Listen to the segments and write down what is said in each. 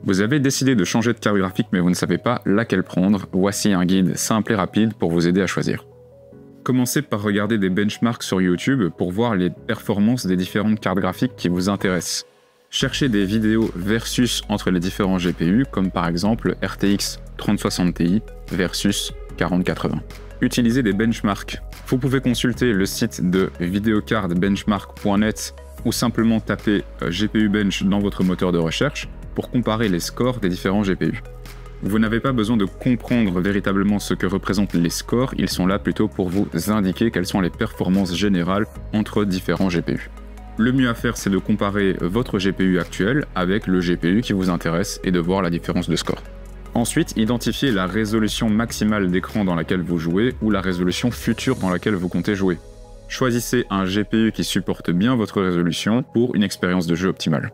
Vous avez décidé de changer de carte graphique mais vous ne savez pas laquelle prendre, voici un guide simple et rapide pour vous aider à choisir. Commencez par regarder des benchmarks sur YouTube pour voir les performances des différentes cartes graphiques qui vous intéressent. Cherchez des vidéos versus entre les différents GPU, comme par exemple RTX 3060 Ti versus 4080. Utilisez des benchmarks. Vous pouvez consulter le site de videocardbenchmark.net ou simplement taper GPU Bench dans votre moteur de recherche pour comparer les scores des différents GPU. Vous n'avez pas besoin de comprendre véritablement ce que représentent les scores, ils sont là plutôt pour vous indiquer quelles sont les performances générales entre différents GPU. Le mieux à faire, c'est de comparer votre GPU actuel avec le GPU qui vous intéresse et de voir la différence de score. Ensuite, identifiez la résolution maximale d'écran dans laquelle vous jouez ou la résolution future dans laquelle vous comptez jouer. Choisissez un GPU qui supporte bien votre résolution pour une expérience de jeu optimale.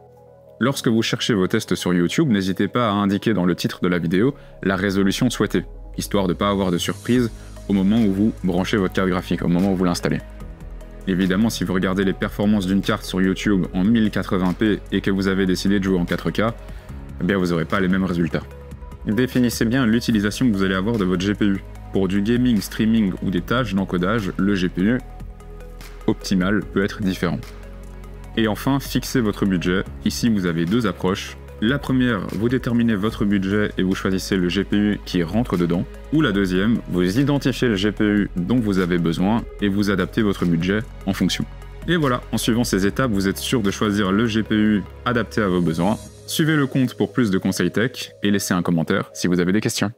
Lorsque vous cherchez vos tests sur YouTube, n'hésitez pas à indiquer dans le titre de la vidéo la résolution souhaitée, histoire de ne pas avoir de surprise au moment où vous branchez votre carte graphique, au moment où vous l'installez. Évidemment, si vous regardez les performances d'une carte sur YouTube en 1080p et que vous avez décidé de jouer en 4K, eh bien vous n'aurez pas les mêmes résultats. Définissez bien l'utilisation que vous allez avoir de votre GPU. Pour du gaming, streaming ou des tâches d'encodage, le GPU optimal peut être différent. Et enfin, fixez votre budget. Ici, vous avez deux approches. La première, vous déterminez votre budget et vous choisissez le GPU qui rentre dedans. Ou la deuxième, vous identifiez le GPU dont vous avez besoin et vous adaptez votre budget en fonction. Et voilà, en suivant ces étapes, vous êtes sûr de choisir le GPU adapté à vos besoins. Suivez le compte pour plus de conseils tech et laissez un commentaire si vous avez des questions.